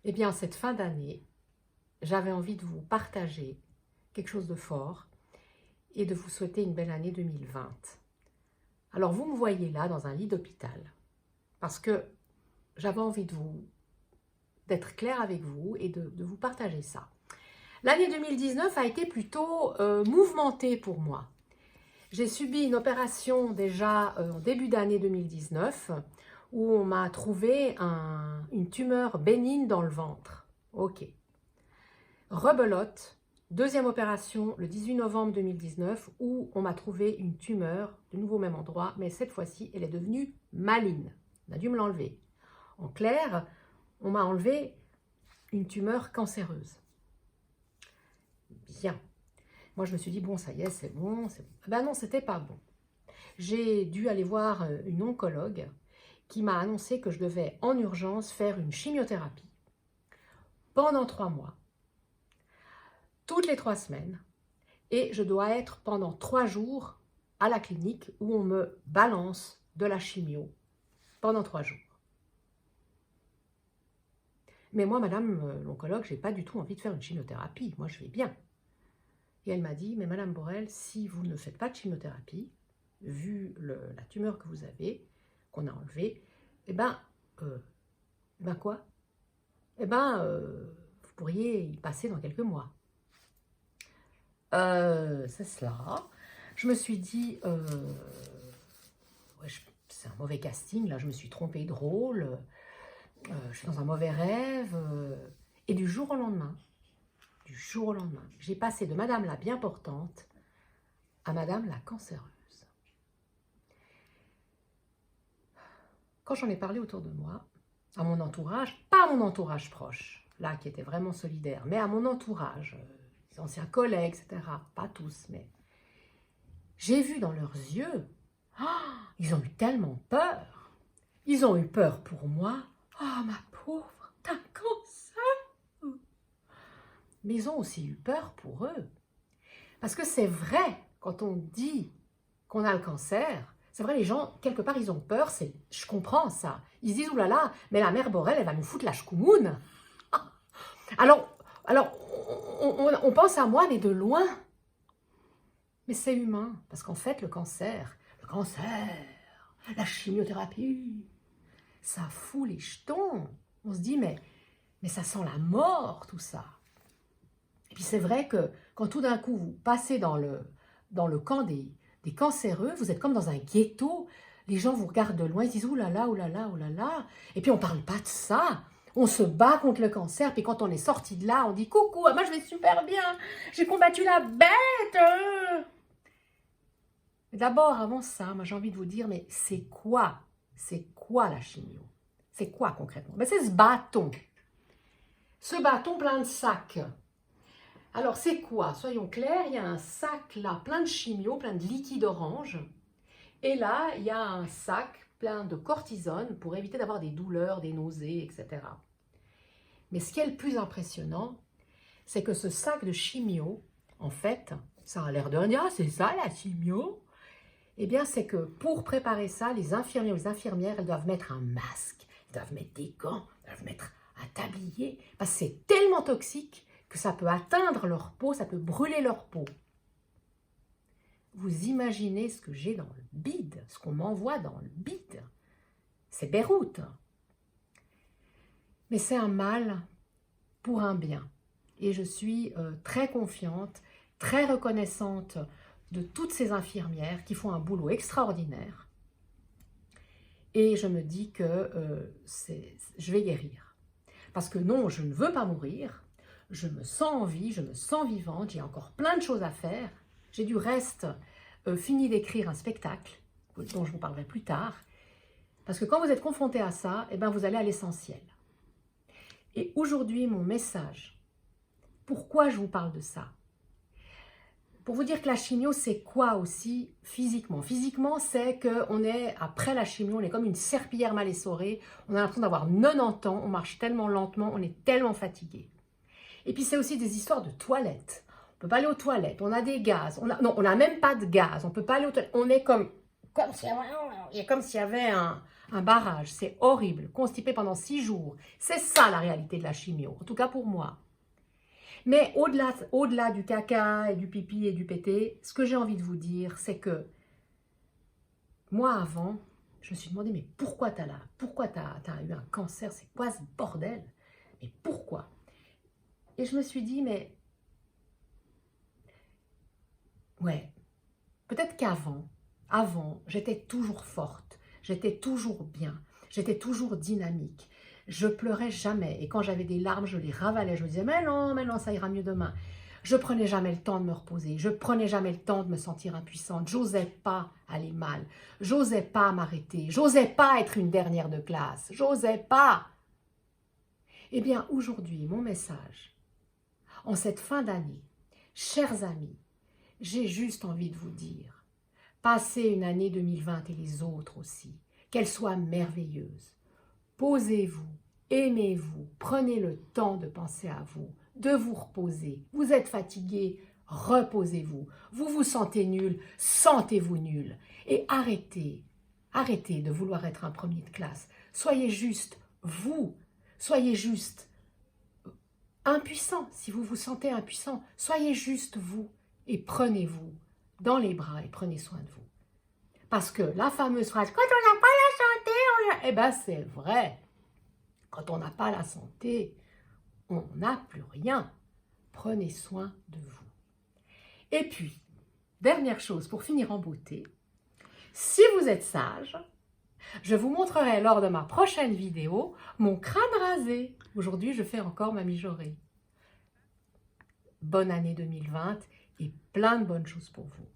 Eh bien, cette fin d'année, j'avais envie de vous partager quelque chose de fort et de vous souhaiter une belle année 2020. Alors, vous me voyez là dans un lit d'hôpital parce que j'avais envie d'être claire avec vous et de vous partager ça. L'année 2019 a été plutôt mouvementée pour moi. J'ai subi une opération déjà en début d'année 2019 où on m'a trouvé une tumeur bénigne dans le ventre. Ok. Rebelote, deuxième opération le 18 novembre 2019 où on m'a trouvé une tumeur, de nouveau au même endroit, mais cette fois-ci elle est devenue maligne. On a dû me l'enlever. En clair, on m'a enlevé une tumeur cancéreuse. Bien. Moi, je me suis dit, bon, ça y est, c'est bon. Ben non, c'était pas bon. J'ai dû aller voir une oncologue qui m'a annoncé que je devais en urgence faire une chimiothérapie pendant 3 mois, toutes les 3 semaines, et je dois être pendant 3 jours à la clinique où on me balance de la chimio pendant 3 jours. Mais moi, madame l'oncologue, j'ai pas du tout envie de faire une chimiothérapie. Moi, je vais bien. Et elle m'a dit, mais madame Borel, si vous ne faites pas de chimiothérapie, vu la tumeur que vous avez, qu'on a enlevée, quoi vous pourriez y passer dans quelques mois. C'est cela. Je me suis dit, ouais, c'est un mauvais casting, là, je me suis trompée de rôle, je suis dans un mauvais rêve, et du jour au lendemain, j'ai passé de madame la bien portante à madame la cancéreuse. Quand j'en ai parlé autour de moi, à mon entourage, pas à mon entourage proche, là qui était vraiment solidaire, mais à mon entourage, les anciens collègues, etc., pas tous, mais j'ai vu dans leurs yeux, ils ont eu tellement peur, ils ont eu peur pour moi, ma pauvre, t'as un cancer, mais ils ont aussi eu peur pour eux, parce que c'est vrai, quand on dit qu'on a le cancer, c'est vrai, les gens, quelque part, ils ont peur, je comprends ça. Ils se disent, oulala, mais la mère Borel, elle va nous foutre la chkoumoune. Alors on pense à moi, mais de loin. Mais c'est humain, parce qu'en fait, le cancer, la chimiothérapie, ça fout les jetons. On se dit, mais ça sent la mort, tout ça. Et puis c'est vrai que quand tout d'un coup, vous passez dans le camp des cancéreux, vous êtes comme dans un ghetto, les gens vous regardent de loin, ils disent « oulala, oulala, oulala ». Et puis on ne parle pas de ça, on se bat contre le cancer, puis quand on est sorti de là, on dit « coucou, moi je vais super bien, j'ai combattu la bête ». D'abord, avant ça, moi j'ai envie de vous dire, mais c'est quoi la chimio? C'est quoi concrètement? Ben, c'est ce bâton plein de sacs. Alors, c'est quoi? Soyons clairs, il y a un sac là, plein de chimio, plein de liquide orange. Et là, il y a un sac plein de cortisone pour éviter d'avoir des douleurs, des nausées, etc. Mais ce qui est le plus impressionnant, c'est que ce sac de chimio, en fait, ça a l'air de rien, c'est ça la chimio? Eh bien, c'est que pour préparer ça, les infirmiers ou les infirmières, elles doivent mettre un masque, elles doivent mettre des gants, elles doivent mettre un tablier, parce que c'est tellement toxique que ça peut atteindre leur peau, ça peut brûler leur peau. Vous imaginez ce que j'ai dans le bide, ce qu'on m'envoie dans le bide. C'est Beyrouth. Mais c'est un mal pour un bien. Et je suis très confiante, très reconnaissante de toutes ces infirmières qui font un boulot extraordinaire. Et je me dis que je vais guérir. Parce que non, je ne veux pas mourir. Je me sens en vie, je me sens vivante, j'ai encore plein de choses à faire. J'ai du reste fini d'écrire un spectacle, dont je vous parlerai plus tard. Parce que quand vous êtes confronté à ça, eh ben vous allez à l'essentiel. Et aujourd'hui, mon message, pourquoi je vous parle de ça? Pour vous dire que la chimio, c'est quoi aussi physiquement? Physiquement, c'est qu'on est, après la chimio, on est comme une serpillière mal essorée, on a l'impression d'avoir 90 ans, on marche tellement lentement, on est tellement fatigué. Et puis c'est aussi des histoires de toilettes. On ne peut pas aller aux toilettes, on a des gaz, on n'a même pas de gaz, on ne peut pas aller aux toilettes, on est comme comme s'il y avait un barrage. C'est horrible. Constipé pendant 6 jours. C'est ça la réalité de la chimio, en tout cas pour moi. Mais au-delà du caca et du pipi et du pété, ce que j'ai envie de vous dire, c'est que moi avant, je me suis demandé, mais pourquoi t'as eu un cancer? C'est quoi ce bordel? Mais pourquoi? Et je me suis dit, mais ouais, peut-être avant, j'étais toujours forte, j'étais toujours bien, j'étais toujours dynamique. Je pleurais jamais et quand j'avais des larmes, je les ravalais. Je me disais, mais non, ça ira mieux demain. Je prenais jamais le temps de me reposer. Je prenais jamais le temps de me sentir impuissante. J'osais pas aller mal. J'osais pas m'arrêter. J'osais pas être une dernière de classe. J'osais pas. Eh bien, aujourd'hui, mon message, en cette fin d'année, chers amis, j'ai juste envie de vous dire, passez une année 2020 et les autres aussi, qu'elle soit merveilleuse. Posez-vous, aimez-vous, prenez le temps de penser à vous, de vous reposer. Vous êtes fatigué, reposez-vous. Vous vous sentez nul, sentez-vous nul. Et arrêtez de vouloir être un premier de classe. Soyez juste vous, soyez juste impuissant. Si vous vous sentez impuissant, soyez juste vous et prenez-vous dans les bras et prenez soin de vous. Parce que la fameuse phrase « quand on n'a pas la santé, eh bien c'est vrai. Quand on n'a pas la santé, on n'a plus rien. Prenez soin de vous. » Et puis, dernière chose pour finir en beauté, si vous êtes sage, je vous montrerai lors de ma prochaine vidéo mon crâne rasé. Aujourd'hui, je fais encore ma mijaurée. Bonne année 2020 et plein de bonnes choses pour vous.